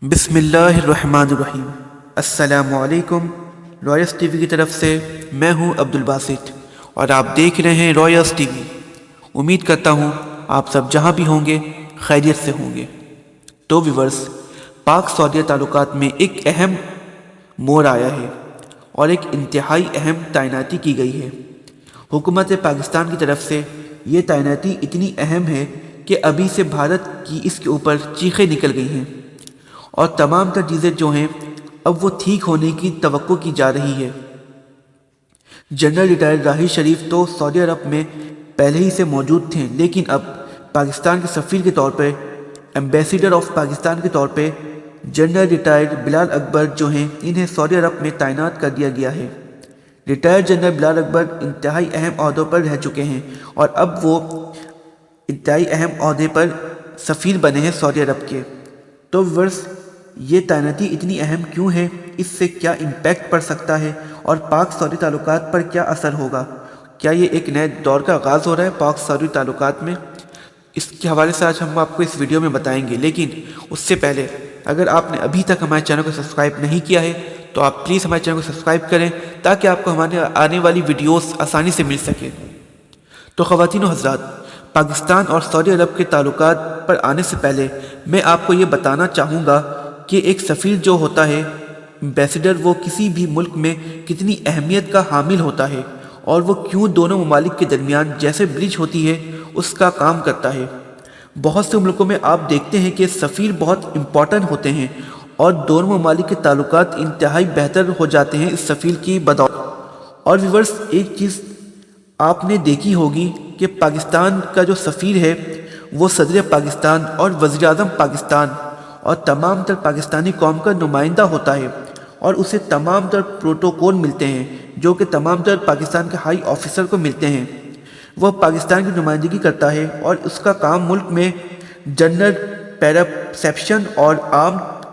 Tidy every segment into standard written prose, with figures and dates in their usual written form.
बिस्मिल्लाहिर्रहमानिर्रहीम। अस्सलामुअलैकुम। Royce TV की तरफ से मैं हूं अब्दुल बासित और आप देख रहे हैं रॉयस टीवी। उम्मीद करता हूं आप सब जहां भी होंगे खैरियत से होंगे। तो व्यूवर्स, पाक सऊदी ताल्लुकात में एक अहम मोड़ आया है और एक इंतहाई अहम तैनाती की गई है। हुकूमत पाकिस्तान की तरफ से ये तैनाती इतनी अहम है कि अभी से भारत की इसके ऊपर चीखें निकल गई हैं और तमाम तर चीज़ें जो हैं अब वो ठीक होने की तवक्को की जा रही है। जनरल रिटायर्ड राही शरीफ तो सऊदी अरब में पहले ही से मौजूद थे, लेकिन अब पाकिस्तान के सफ़ीर के तौर पे, एम्बेसडर ऑफ पाकिस्तान के तौर पे जनरल रिटायर्ड बिलाल अकबर जो हैं इन्हें सऊदी अरब में तैनात कर दिया गया है। रिटायर्ड जनरल बिलाल अकबर इंतहाई अहम अहदों पर रह चुके हैं और अब वो इंतहाई अहम अहदे पर सफ़ीर बने हैं सऊदी अरब के। तो व्यूअर्स, ये तैनाती इतनी अहम क्यों है, इससे क्या इम्पैक्ट पड़ सकता है और पाक सऊदी ताल्लुकात पर क्या असर होगा? क्या ये एक नए दौर का आगाज़ हो रहा है पाक सऊदी ताल्लुकात में? इसके हवाले से आज हम आपको इस वीडियो में बताएंगे, लेकिन उससे पहले अगर आपने अभी तक हमारे चैनल को सब्सक्राइब नहीं किया है तो आप प्लीज़ हमारे चैनल को सब्सक्राइब करें ताकि आपको हमारे आने वाली वीडियोस आसानी से मिल सके। तो ख़वातीन व हज़रात, पाकिस्तान और सऊदी अरब के ताल्लुकात पर आने से पहले मैं आपको ये बताना चाहूँगा कि एक सफ़ीर जो होता है, एम्बेसडर, वो किसी भी मुल्क में कितनी अहमियत का हामिल होता है और वो क्यों दोनों ममालिक के दरमियान जैसे ब्रिज होती है उसका काम करता है। बहुत से मुल्कों में आप देखते हैं कि सफ़ीर बहुत इम्पॉर्टेंट होते हैं और दोनों ममालिक के ताल्लुकात इंतहाई बेहतर हो जाते हैं इस सफ़ीर की बदौलत। और व्यूअर्स, एक चीज़ आपने देखी होगी कि पाकिस्तान का जो सफ़ीर है वो सदर पाकिस्तान और वज़ीर-ए-आज़म पाकिस्तान और तमाम तर पाकिस्तानी कौम का नुमाइंदा होता है और उसे तमाम तर प्रोटोकॉल मिलते हैं जो कि तमाम तर पाकिस्तान के हाई ऑफिसर को मिलते हैं। वह पाकिस्तान की नुमाइंदगी करता है और उसका काम मुल्क में जनरल पैरासेप्शन और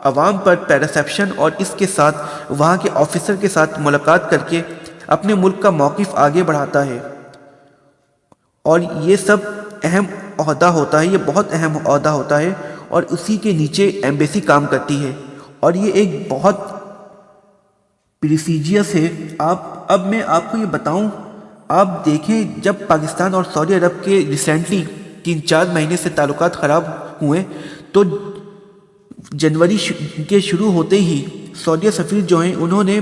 आवाम पर पैरासेप्शन और इसके साथ वहाँ के ऑफिसर के साथ मुलाकात करके अपने मुल्क का मौक़िफ़ आगे बढ़ाता है। और ये सब अहम ओहदा होता है, ये बहुत अहम ओहदा होता है और उसी के नीचे एम्बेसी काम करती है और ये एक बहुत प्रीसीजियस है। अब मैं आपको ये बताऊं, आप देखें जब पाकिस्तान और सऊदी अरब के रिसेंटली 3-4 महीने से ताल्लुकात ख़राब हुए तो जनवरी के शुरू होते ही सऊदी सफ़ीर जो हैं उन्होंने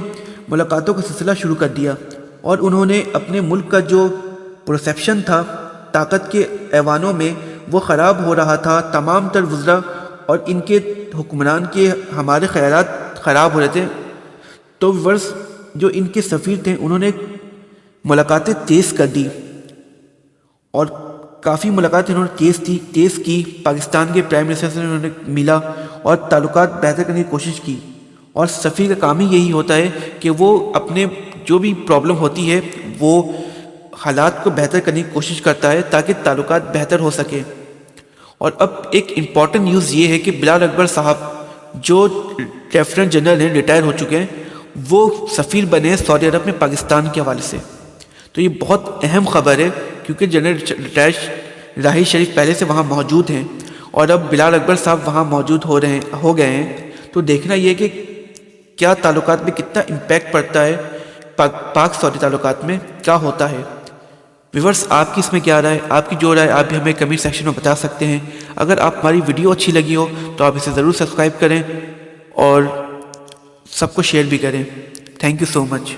मुलाकातों का सिलसिला शुरू कर दिया और उन्होंने अपने मुल्क का जो परसेप्शन था ताकत के ऐवानों में वो ख़राब हो रहा था, तमाम तर वज़रा और इनके हुक्मरान के हमारे ख़यालात ख़राब हो रहे थे। तो व्यूअर्स, जो इनके सफ़ीर थे उन्होंने मुलाकातें तेज़ कर दी और काफ़ी मुलाकातें उन्होंने तेज़ की। पाकिस्तान के प्राइम मिनिस्टर से उन्होंने मिला और ताल्लुकात बेहतर करने की कोशिश की और सफ़ीर का काम ही यही होता है कि वो अपने जो भी प्रॉब्लम होती है वो हालात को बेहतर करने की कोशिश करता है ताकि ताल्लुकात बेहतर हो सके। और अब एक इम्पॉर्टेंट न्यूज़ ये है कि बिलाल अकबर साहब जो लेफ्टिनेंट जनरल हैं, रिटायर हो चुके हैं, वो सफ़ीर बने हैं सऊदी अरब में पाकिस्तान के हवाले से। तो ये बहुत अहम ख़बर है क्योंकि जनरल रिटायर्ड राही शरीफ पहले से वहाँ मौजूद हैं और अब बिलाल अकबर साहब वहाँ मौजूद हो गए हैं। तो देखना ये कि क्या ताल्लुकात में कितना इम्पैक्ट पड़ता है, पाक सऊदी ताल्लुकात में क्या होता है। व्यूअर्स, आपकी इसमें क्या राय, आपकी जो राय आप भी हमें कमेंट सेक्शन में बता सकते हैं। अगर आप हमारी वीडियो अच्छी लगी हो तो आप इसे ज़रूर सब्सक्राइब करें और सबको शेयर भी करें। Thank you so much.